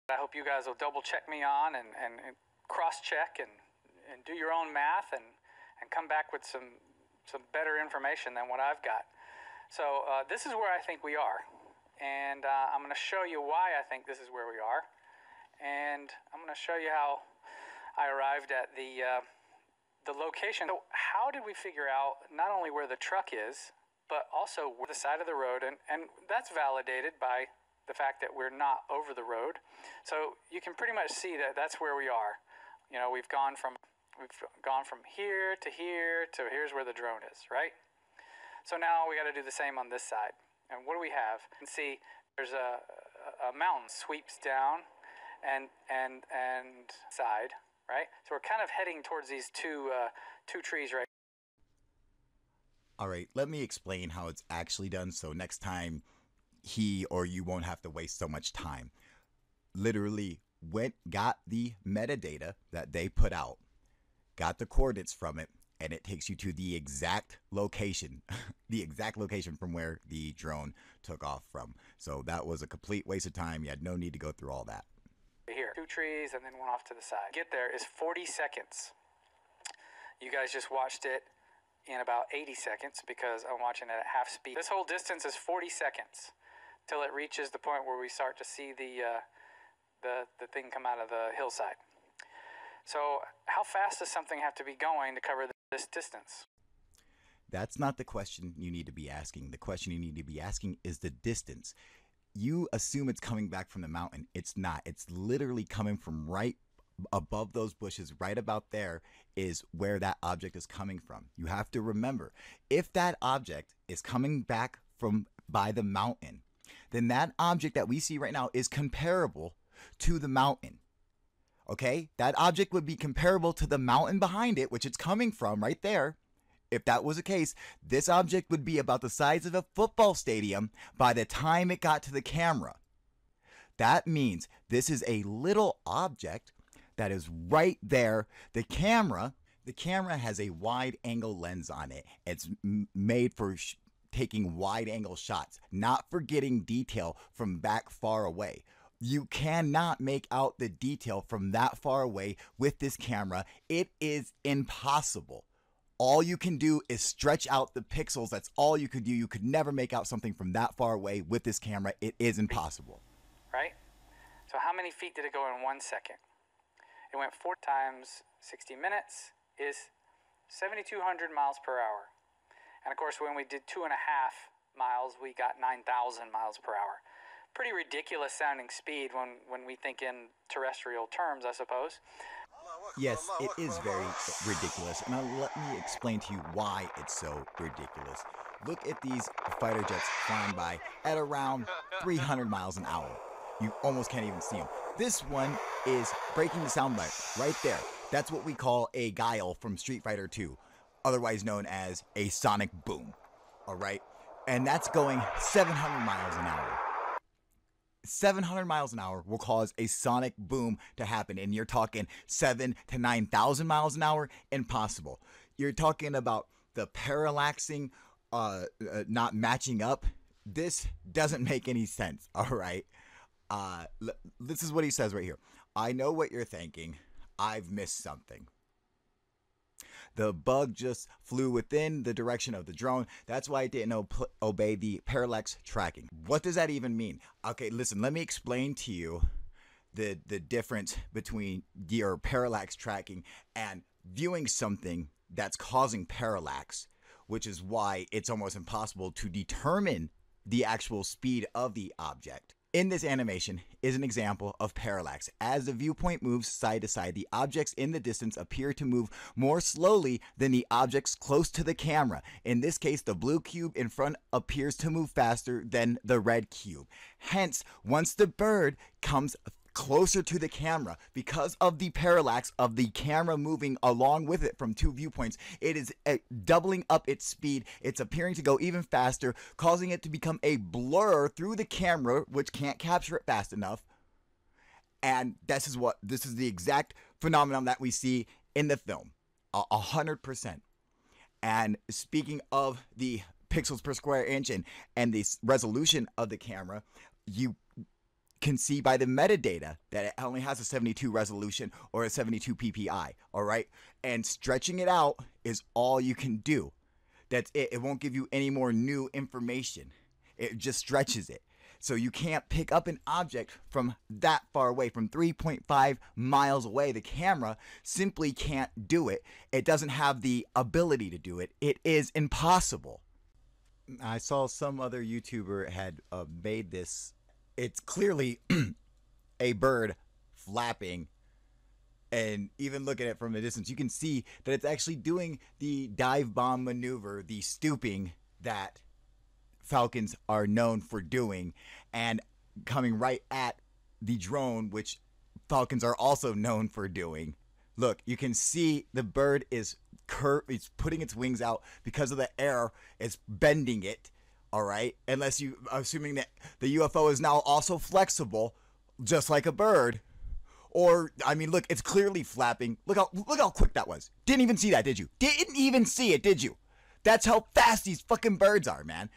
I hope you guys will double check me on and cross check and do your own math and come back with some better information than what I've got. So this is where I think we are, and I'm going to show you why I think this is where we are, and I'm going to show you how I arrived at the location. So how did we figure out not only where the truck is, but also where the side of the road, and that's validated by the fact that we're not over the road. So you can pretty much see that that's where we are. You know, we've gone from here to here's where the drone is, right? So now we got to do the same on this side. And what do we have? You can see there's a mountain sweeps down and side, right? So we're kind of heading towards these two trees right. All right, let me explain how it's actually done so next time he or you won't have to waste so much time. Literally got the metadata that they put out, got the coordinates from it, and it takes you to the exact location, the exact location from where the drone took off from. So that was a complete waste of time. You had no need to go through all that. Here, two trees and then one off to the side. Get there is 40 seconds. You guys just watched it in about 80 seconds because I'm watching it at half speed. This whole distance is 40 seconds till it reaches the point where we start to see the thing come out of the hillside. So how fast does something have to be going to cover this distance? That's not the question you need to be asking. The question you need to be asking is the distance. You assume it's coming back from the mountain. It's not. It's literally coming from right above those bushes. Right about there is where that object is coming from. You have to remember, if that object is coming back from by the mountain, then that object that we see right now is comparable to the mountain. Okay? That object would be comparable to the mountain behind it, which it's coming from right there. If that was the case, this object would be about the size of a football stadium by the time it got to the camera. That means this is a little object that is right there. The camera has a wide angle lens on it. It's made for taking wide angle shots, not for getting detail from back far away. You cannot make out the detail from that far away with this camera. It is impossible. All you can do is stretch out the pixels. That's all you could do. You could never make out something from that far away with this camera. It is impossible. Right? So how many feet did it go in 1 second? It went 4 times 60 minutes is 7,200 miles per hour. And of course, when we did 2.5 miles, we got 9,000 miles per hour. Pretty ridiculous sounding speed when we think in terrestrial terms, I suppose. Yes, it is very ridiculous. Now let me explain to you why it's so ridiculous. Look at these fighter jets flying by at around 300 miles an hour. You almost can't even see them. This one is breaking the sound bite right there. That's what we call a guile from Street Fighter 2, otherwise known as a sonic boom. All right? And that's going 700 miles an hour. 700 miles an hour will cause a sonic boom to happen, and you're talking 7,000 to 9,000 miles an hour, impossible. You're talking about the parallaxing not matching up. This doesn't make any sense. All right, this is what he says right here. I know what you're thinking. I've missed something. The bug just flew within the direction of the drone. That's why it didn't obey the parallax tracking. What does that even mean? Okay, listen, let me explain to you the difference between your parallax tracking and viewing something that's causing parallax, which is why it's almost impossible to determine the actual speed of the object. In this animation is an example of parallax. As the viewpoint moves side to side, the objects in the distance appear to move more slowly than the objects close to the camera. In this case, the blue cube in front appears to move faster than the red cube. Hence, once the bird comes closer to the camera, because of the parallax of the camera moving along with it from two viewpoints, it is doubling up its speed. It's appearing to go even faster, causing it to become a blur through the camera, which can't capture it fast enough. And this is the exact phenomenon that we see in the film, 100%. And speaking of the pixels per square inch and the resolution of the camera, you can see by the metadata that it only has a 72 resolution or a 72 ppi, all right? And stretching it out is all you can do. That's it. It won't give you any more new information. It just stretches it. So you can't pick up an object from that far away, from 3.5 miles away. The camera simply can't do it. It doesn't have the ability to do it. It is impossible. I saw some other YouTuber had made this. It's clearly a bird flapping, and even looking at it from a distance, you can see that it's actually doing the dive bomb maneuver, the stooping that falcons are known for doing, and coming right at the drone, which falcons are also known for doing. Look, you can see the bird is it's putting its wings out because of the air. It's bending it. All right, unless you assuming that the UFO is now also flexible, just like a bird. Or I mean, look, it's clearly flapping. Look how quick that was. Didn't even see that, did you? Didn't even see it, did you? That's how fast these fucking birds are, man.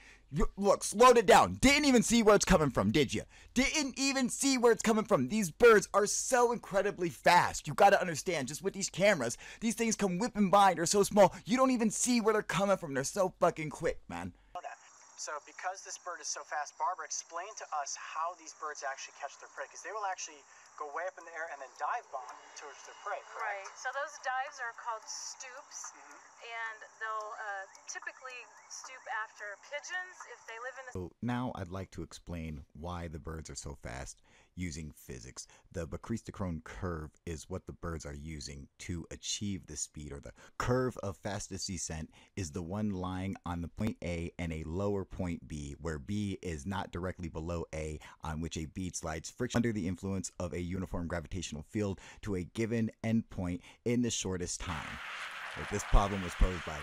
Look, slowed it down. Didn't even see where it's coming from, did you? Didn't even see where it's coming from. These birds are so incredibly fast. You got to understand, just with these cameras, these things come whipping by. They're so small, you don't even see where they're coming from. They're so fucking quick, man. So because this bird is so fast, Barbara, explain to us how these birds actually catch their prey, because they will actually go way up in the air and then dive bomb towards their prey, correct? Right. So those dives are called stoops, and they'll typically stoop after pigeons if they live in the... So now I'd like to explain why the birds are so fast using physics. The Backrystochrone curve is what the birds are using to achieve the speed, or the curve of fastest descent is the one lying on the point A and a lower point B, where B is not directly below A, on which a bead slides friction under the influence of a uniform gravitational field to a given endpoint in the shortest time. Like, this problem was posed by,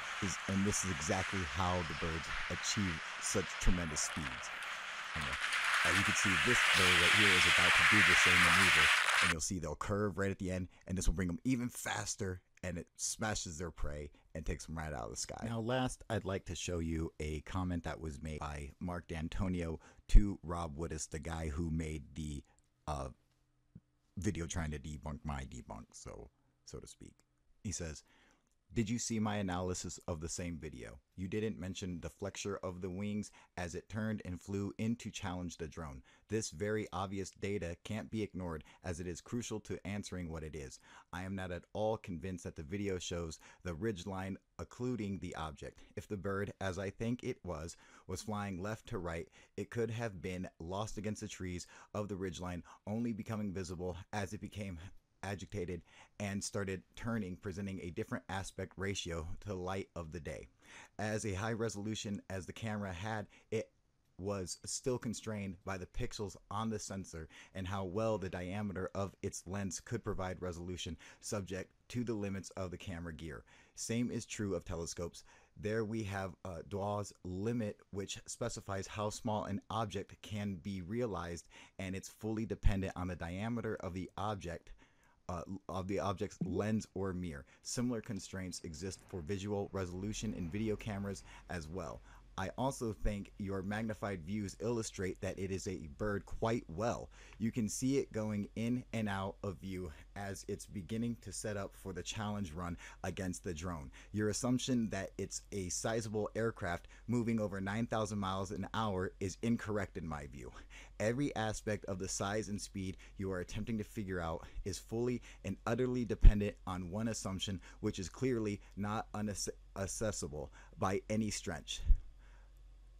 and this is exactly how the birds achieve such tremendous speeds. You can see this bird right here is about to do the same maneuver, and you'll see they'll curve right at the end, and this will bring them even faster, and it smashes their prey and takes them right out of the sky. Now last, I'd like to show you a comment that was made by Mark D'Antonio to Rob Woodis, the guy who made the video trying to debunk my debunk, so to speak. He says, "Did you see my analysis of the same video? You didn't mention the flexure of the wings as it turned and flew in to challenge the drone. This very obvious data can't be ignored, as it is crucial to answering what it is. I am not at all convinced that the video shows the ridgeline occluding the object. If the bird, as I think it was flying left to right, it could have been lost against the trees of the ridgeline, only becoming visible as it became agitated and started turning, presenting a different aspect ratio to the light of the day. As a high resolution as the camera had, it was still constrained by the pixels on the sensor and how well the diameter of its lens could provide resolution, subject to the limits of the camera gear. Same is true of telescopes. There we have Dawes limit, which specifies how small an object can be realized, and it's fully dependent on the diameter of the object's lens or mirror. Similar constraints exist for visual resolution in video cameras as well. I also think your magnified views illustrate that it is a bird quite well. You can see it going in and out of view as it's beginning to set up for the challenge run against the drone. Your assumption that it's a sizable aircraft moving over 9,000 miles an hour is incorrect in my view. Every aspect of the size and speed you are attempting to figure out is fully and utterly dependent on one assumption, which is clearly not unaccessible by any stretch: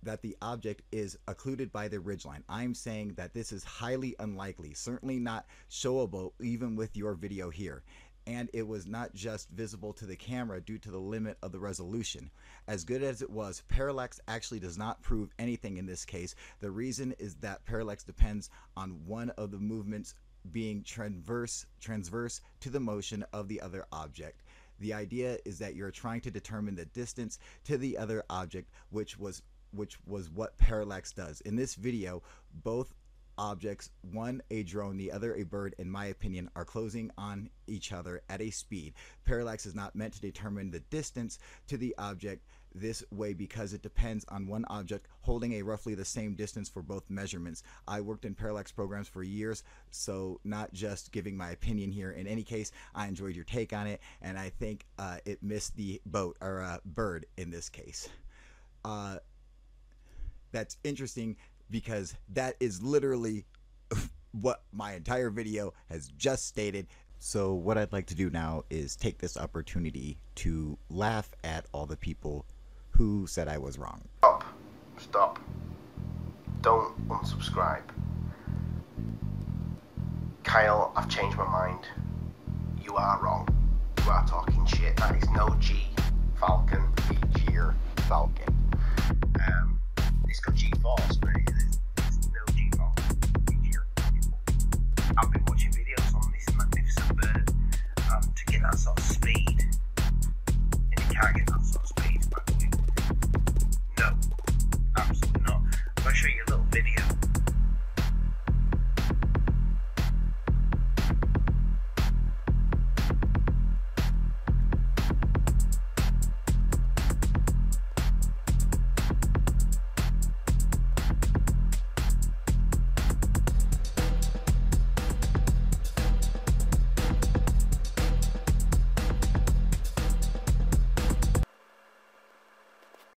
that the object is occluded by the ridgeline. I'm saying that this is highly unlikely, certainly not showable even with your video here. And it was not just visible to the camera due to the limit of the resolution. As good as it was, parallax actually does not prove anything in this case. The reason is that parallax depends on one of the movements being transverse to the motion of the other object. The idea is that you're trying to determine the distance to the other object, which was what parallax does. In this video, both objects, one a drone, the other a bird, in my opinion, are closing on each other at a speed. Parallax is not meant to determine the distance to the object this way because it depends on one object holding a roughly the same distance for both measurements. I worked in parallax programs for years, so not just giving my opinion here. In any case, I enjoyed your take on it, and I think it missed the boat, or bird in this case. That's interesting because that is literally what my entire video has just stated. So what I'd like to do now is take this opportunity to laugh at all the people who said I was wrong. Stop. Don't unsubscribe. Kyle, I've changed my mind. You are wrong. You are talking shit. That is no G. Falcon, G or Falcon. It's got G-force, but